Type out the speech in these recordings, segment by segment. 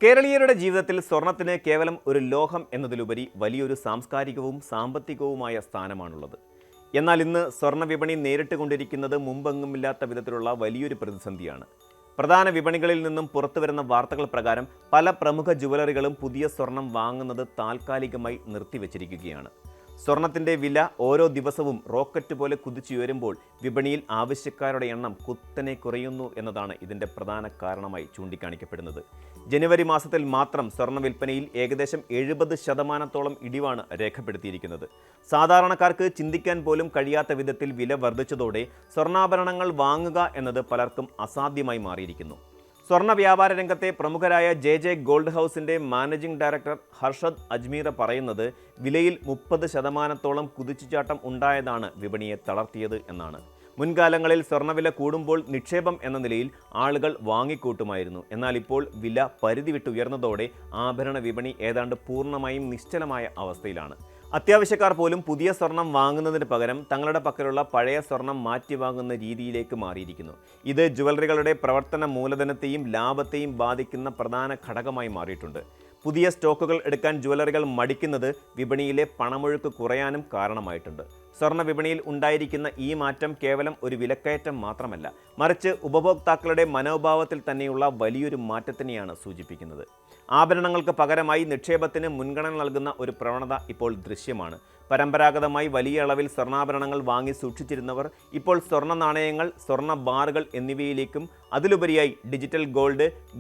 കേരളീയരുടെ ജീവിതത്തിൽ സ്വർണത്തിന് കേവലം ഒരു ലോഹം എന്നതിലുപരി വലിയൊരു സാംസ്കാരികവും സാമ്പത്തികവുമായ സ്ഥാനമാണുള്ളത്. എന്നാൽ ഇന്ന് സ്വർണ്ണ വിപണി നേരിട്ട് കൊണ്ടിരിക്കുന്നത് മുമ്പെങ്ങുമില്ലാത്ത വിധത്തിലുള്ള വലിയൊരു പ്രതിസന്ധിയാണ്. പ്രധാന വിപണികളിൽ നിന്നും പുറത്തുവരുന്ന വാർത്തകൾ പ്രകാരം പല പ്രമുഖ ജുവലറികളും പുതിയ സ്വർണം വാങ്ങുന്നത് താൽക്കാലികമായി നിർത്തിവച്ചിരിക്കുകയാണ്. സ്വർണത്തിൻ്റെ വില ഓരോ ദിവസവും റോക്കറ്റ് പോലെ കുതിച്ചുയരുമ്പോൾ വിപണിയിൽ ആവശ്യക്കാരുടെ എണ്ണം കുത്തനെ കുറയുന്നു എന്നതാണ് ഇതിൻ്റെ പ്രധാന കാരണമായി ചൂണ്ടിക്കാണിക്കപ്പെടുന്നത്. ജനുവരി മാസത്തിൽ മാത്രം സ്വർണ്ണ വിൽപ്പനയിൽ ഏകദേശം 70% ഇടിവാണ് രേഖപ്പെടുത്തിയിരിക്കുന്നത്. സാധാരണക്കാർക്ക് ചിന്തിക്കാൻ പോലും കഴിയാത്ത വിധത്തിൽ വില വർദ്ധിച്ചതോടെ സ്വർണ്ണാഭരണങ്ങൾ വാങ്ങുക എന്നത് പലർക്കും അസാധ്യമായി മാറിയിരിക്കുന്നു. സ്വർണ്ണ വ്യാപാര രംഗത്തെ പ്രമുഖരായ ജെ ഗോൾഡ് ഹൗസിൻ്റെ മാനേജിംഗ് ഡയറക്ടർ ഹർഷദ് അജ്മീർ പറയുന്നത് വിലയിൽ 30% കുതിച്ചുചാട്ടം ഉണ്ടായതാണ് വിപണിയെ തളർത്തിയത് എന്നാണ്. മുൻകാലങ്ങളിൽ സ്വർണ്ണവില കൂടുമ്പോൾ നിക്ഷേപം എന്ന നിലയിൽ ആളുകൾ വാങ്ങിക്കൂട്ടുമായിരുന്നു. എന്നാൽ ഇപ്പോൾ വില പരിധി വിട്ടുയർന്നതോടെ ആഭരണ വിപണി ഏതാണ്ട് പൂർണ്ണമായും നിശ്ചലമായ അവസ്ഥയിലാണ്. അത്യാവശ്യക്കാർ പോലും പുതിയ സ്വർണം വാങ്ങുന്നതിന് പകരം തങ്ങളുടെ പക്കലുള്ള പഴയ സ്വർണം മാറ്റി വാങ്ങുന്ന രീതിയിലേക്ക് മാറിയിരിക്കുന്നു. ഇത് ജുവലറികളുടെ പ്രവർത്തന മൂലധനത്തെയും ലാഭത്തെയും ബാധിക്കുന്ന പ്രധാന ഘടകമായി മാറിയിട്ടുണ്ട്. പുതിയ സ്റ്റോക്കുകൾ എടുക്കാൻ ജുവലറികൾ മടിക്കുന്നത് വിപണിയിലെ പണമൊഴുക്ക് കുറയാനും കാരണമായിട്ടുണ്ട്. സ്വർണ്ണ വിപണിയിൽ ഉണ്ടായിരിക്കുന്ന ഈ മാറ്റം കേവലം ഒരു വിലക്കയറ്റം മാത്രമല്ല, മറിച്ച് ഉപഭോക്താക്കളുടെ മനോഭാവത്തിൽ തന്നെയുള്ള വലിയൊരു മാറ്റത്തിനെയാണ് സൂചിപ്പിക്കുന്നത്. ആഭരണങ്ങൾക്ക് പകരമായി നിക്ഷേപത്തിന് മുൻഗണന നൽകുന്ന ഒരു പ്രവണത ഇപ്പോൾ ദൃശ്യമാണ്. പരമ്പരാഗതമായി വലിയ അളവിൽ സ്വർണ്ണാഭരണങ്ങൾ വാങ്ങി സൂക്ഷിച്ചിരുന്നവർ ഇപ്പോൾ സ്വർണ്ണ നാണയങ്ങൾ, സ്വർണ്ണ ബാറുകൾ എന്നിവയിലേക്കും അതിലുപരിയായി digital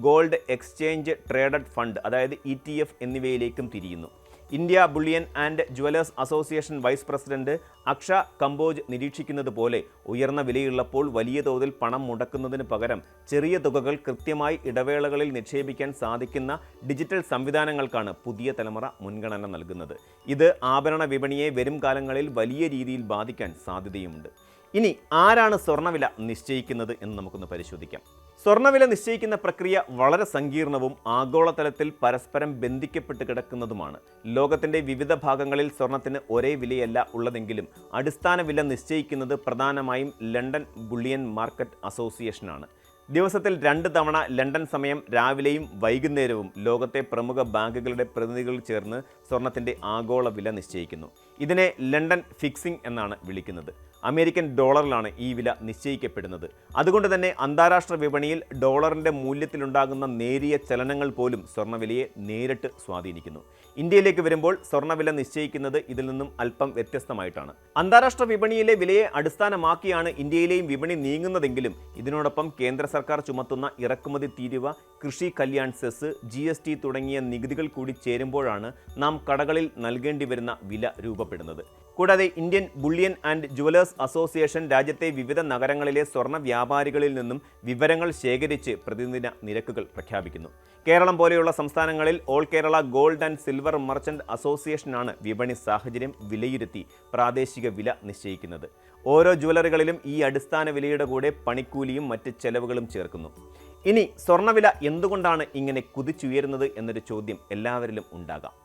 gold exchange traded fund അതായത് ETF എന്നിവയിലേക്കും തിരിയുന്നു. India bullion and jewellers association vice president Aksha Kamboj നിരീക്ഷിക്കുന്നത് പോലെ ഉയർന്ന വിലയുള്ളപ്പോൾ വലിയ തോതിൽ പണം മുടക്കുന്നതിന് പകരം ചെറിയ തുകകൾ കൃത്യമായി ഇടവേളകളിൽ നിക്ഷേപിക്കാൻ സാധിക്കുന്ന ഡിജിറ്റൽ സംവിധാനങ്ങൾക്കാണ് പുതിയ തലമുറ മുൻഗണന നൽകുന്നത്. ഇത് ആഭരണ വിപണിയെ വരും കാലങ്ങളിൽ വലിയ രീതിയിൽ ബാധിക്കാൻ സാധ്യതയുമുണ്ട്. ഇനി ആരാണ് സ്വർണ്ണവില നിശ്ചയിക്കുന്നത് എന്ന് നമുക്കൊന്ന് പരിശോധിക്കാം. സ്വർണ്ണവില നിശ്ചയിക്കുന്ന പ്രക്രിയ വളരെ സങ്കീർണവും ആഗോളതലത്തിൽ പരസ്പരം ബന്ധിക്കപ്പെട്ട് കിടക്കുന്നതുമാണ്. ലോകത്തിൻ്റെ വിവിധ ഭാഗങ്ങളിൽ സ്വർണത്തിന് ഒരേ വിലയല്ല ഉള്ളതെങ്കിലും അടിസ്ഥാന വില നിശ്ചയിക്കുന്നത് പ്രധാനമായും ലണ്ടൻ ബുള്ളിയൻ മാർക്കറ്റ് അസോസിയേഷനാണ്. ദിവസത്തിൽ 2 തവണ ലണ്ടൻ സമയം രാവിലെയും വൈകുന്നേരവും ലോകത്തെ പ്രമുഖ ബാങ്കുകളുടെ പ്രതിനിധികൾ ചേർന്ന് സ്വർണത്തിൻ്റെ ആഗോള വില നിശ്ചയിക്കുന്നു. ഇതിനെ ലണ്ടൻ ഫിക്സിംഗ് എന്നാണ് വിളിക്കുന്നത്. അമേരിക്കൻ ഡോളറിലാണ് ഈ വില നിശ്ചയിക്കപ്പെടുന്നത്. അതുകൊണ്ട് തന്നെ അന്താരാഷ്ട്ര വിപണിയിൽ ഡോളറിൻ്റെ മൂല്യത്തിലുണ്ടാകുന്ന നേരിയ ചലനങ്ങൾ പോലും സ്വർണ്ണവിലയെ നേരിട്ട് സ്വാധീനിക്കുന്നു. ഇന്ത്യയിലേക്ക് വരുമ്പോൾ സ്വർണ്ണവില നിശ്ചയിക്കുന്നത് ഇതിൽ നിന്നും അല്പം വ്യത്യസ്തമായിട്ടാണ്. അന്താരാഷ്ട്ര വിപണിയിലെ വിലയെ അടിസ്ഥാനമാക്കിയാണ് ഇന്ത്യയിലെയും വിപണി നീങ്ങുന്നതെങ്കിലും ഇതിനോടൊപ്പം കേന്ദ്ര സർക്കാർ ചുമത്തുന്ന ഇറക്കുമതി തീരുവ, കൃഷി കല്യാൺ സെസ്, GST തുടങ്ങിയ നികുതികൾ കൂടി ചേരുമ്പോഴാണ് നാം കടകളിൽ നൽകേണ്ടി വരുന്ന വില രൂപപ്പെടുന്നത്. കൂടാതെ Indian bullion and jewellers association രാജ്യത്തെ വിവിധ നഗരങ്ങളിലെ സ്വർണ്ണ വ്യാപാരികളിൽ നിന്നും വിവരങ്ങൾ ശേഖരിച്ച് പ്രതിദിന നിരക്കുകൾ പ്രഖ്യാപിക്കുന്നു. കേരളം പോലെയുള്ള സംസ്ഥാനങ്ങളിൽ all Kerala gold and silver merchant അസോസിയേഷനാണ് വിപണി സാഹചര്യം വിലയിരുത്തി പ്രാദേശിക വില നിശ്ചയിക്കുന്നത്. ഓരോ ജുവലറികളിലും ഈ അടിസ്ഥാന വിലയുടെ കൂടെ പണിക്കൂലിയും മറ്റ് ചെലവുകളും ചേർക്കുന്നു. ഇനി സ്വർണ്ണവില എന്തുകൊണ്ടാണ് ഇങ്ങനെ കുതിച്ചുയരുന്നത് എന്നൊരു ചോദ്യം എല്ലാവരിലും ഉണ്ടാകാം.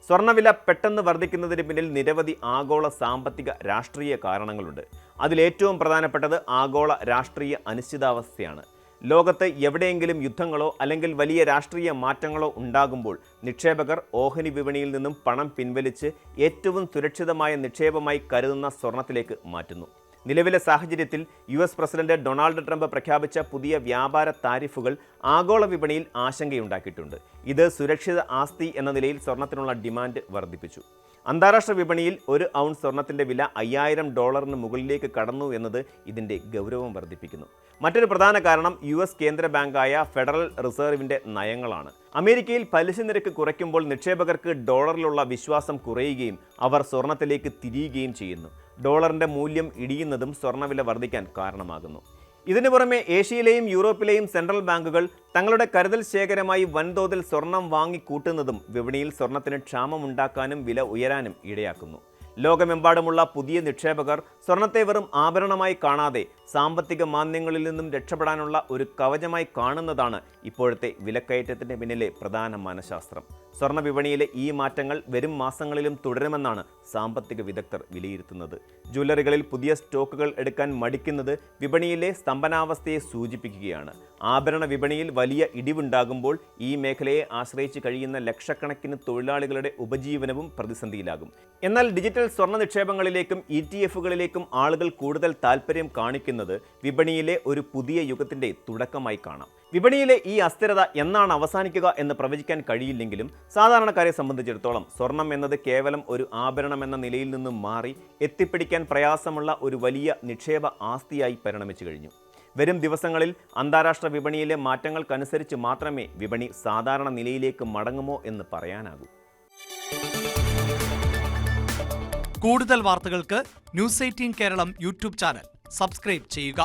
സ്വർണ്ണവില പെട്ടെന്ന് വർദ്ധിക്കുന്നതിന് പിന്നിൽ നിരവധി ആഗോള സാമ്പത്തിക രാഷ്ട്രീയ കാരണങ്ങളുണ്ട്. അതിലേറ്റവും പ്രധാനപ്പെട്ടത് ആഗോള രാഷ്ട്രീയ അനിശ്ചിതാവസ്ഥയാണ്. ലോകത്ത് എവിടെയെങ്കിലും യുദ്ധങ്ങളോ അല്ലെങ്കിൽ വലിയ രാഷ്ട്രീയ മാറ്റങ്ങളോ ഉണ്ടാകുമ്പോൾ നിക്ഷേപകർ ഓഹരി വിപണിയിൽ നിന്നും പണം പിൻവലിച്ച് ഏറ്റവും സുരക്ഷിതമായ നിക്ഷേപമായി കരുതുന്ന സ്വർണത്തിലേക്ക് മാറ്റുന്നു. നിലവിലെ സാഹചര്യത്തിൽ US പ്രസിഡന്റ് ഡൊണാൾഡ് ട്രംപ് പ്രഖ്യാപിച്ച പുതിയ വ്യാപാര താരിഫുകൾ ആഗോള വിപണിയിൽ ആശങ്കയുണ്ടാക്കിയിട്ടുണ്ട്. ഇത് സുരക്ഷിത ആസ്തി എന്ന നിലയിൽ സ്വർണത്തിനുള്ള ഡിമാൻഡ് വർദ്ധിപ്പിച്ചു. അന്താരാഷ്ട്ര വിപണിയിൽ 1 ഔൺസ് സ്വർണത്തിൻ്റെ വില $5000 മുകളിലേക്ക് കടന്നു എന്നത് ഇതിൻ്റെ ഗൗരവം വർദ്ധിപ്പിക്കുന്നു. മറ്റൊരു പ്രധാന കാരണം US കേന്ദ്ര ബാങ്കായ ഫെഡറൽ റിസർവിൻ്റെ നയങ്ങളാണ്. അമേരിക്കയിൽ പലിശ നിരക്ക് കുറയ്ക്കുമ്പോൾ നിക്ഷേപകർക്ക് ഡോളറിലുള്ള വിശ്വാസം കുറയുകയും അവർ സ്വർണത്തിലേക്ക് തിരിയുകയും ചെയ്യുന്നു. ഡോളറിൻ്റെ മൂല്യം ഇടിയുന്നതും സ്വർണ്ണവില വർദ്ധിക്കാൻ കാരണമാകുന്നു. ഇതിനു പുറമെ ഏഷ്യയിലെയും യൂറോപ്പിലെയും സെൻട്രൽ ബാങ്കുകൾ തങ്ങളുടെ കരുതൽ ശേഖരമായി വൻതോതിൽ സ്വർണം വാങ്ങിക്കൂട്ടുന്നതും വിപണിയിൽ സ്വർണത്തിന് ക്ഷാമമുണ്ടാക്കാനും വില ഉയരാനും ഇടയാക്കുന്നു. ലോകമെമ്പാടുമുള്ള പുതിയ നിക്ഷേപകർ സ്വർണത്തെ വെറും ആഭരണമായി കാണാതെ സാമ്പത്തിക മാന്ദ്യങ്ങളിൽ നിന്നും രക്ഷപ്പെടാനുള്ള ഒരു കവചമായി കാണുന്നതാണ് ഇപ്പോഴത്തെ വിലക്കയറ്റത്തിൻ്റെ പിന്നിലെ പ്രധാന മനഃശാസ്ത്രം. സ്വർണ്ണ വിപണിയിലെ ഈ മാറ്റങ്ങൾ വരും മാസങ്ങളിലും തുടരുമെന്നാണ് സാമ്പത്തിക വിദഗ്ധർ വിലയിരുത്തുന്നത്. ജ്വല്ലറികളിൽ പുതിയ സ്റ്റോക്കുകൾ എടുക്കാൻ മടിക്കുന്നത് വിപണിയിലെ സ്തംഭനാവസ്ഥയെ സൂചിപ്പിക്കുകയാണ്. ആഭരണ വിപണിയിൽ വലിയ ഇടിവുണ്ടാകുമ്പോൾ ഈ മേഖലയെ ആശ്രയിച്ച് കഴിയുന്ന ലക്ഷക്കണക്കിന് തൊഴിലാളികളുടെ ഉപജീവനവും പ്രതിസന്ധിയിലാകും. എന്നാൽ ഡിജിറ്റൽ സ്വർണ്ണ നിക്ഷേപങ്ങളിലേക്കും ETF-കളിലേക്കും ആളുകൾ കൂടുതൽ താൽപ്പര്യം കാണിക്കുന്നത് വിപണിയിലെ ഒരു പുതിയ യുഗത്തിൻ്റെ തുടക്കമായി കാണാം. വിപണിയിലെ ഈ അസ്ഥിരത എന്നാണ് അവസാനിക്കുക എന്ന് പ്രവചിക്കാൻ കഴിയില്ലെങ്കിലും സാധാരണക്കാരെ സംബന്ധിച്ചിടത്തോളം സ്വർണം എന്നത് കേവലം ഒരു ആഭരണം എന്ന നിലയിൽ നിന്നും മാറി എത്തിപ്പിടിക്കാൻ പ്രയാസമുള്ള ഒരു വലിയ നിക്ഷേപ ആസ്തിയായി പരിണമിച്ചു കഴിഞ്ഞു. വരും ദിവസങ്ങളിൽ അന്താരാഷ്ട്ര വിപണിയിലെ മാറ്റങ്ങൾക്കനുസരിച്ച് മാത്രമേ വിപണി സാധാരണ നിലയിലേക്ക് മടങ്ങുമോ എന്ന് പറയാനാകൂ. കൂടുതൽ വാർത്തകൾക്ക് news 18 Keralam YouTube channel subscribe ചെയ്യുക.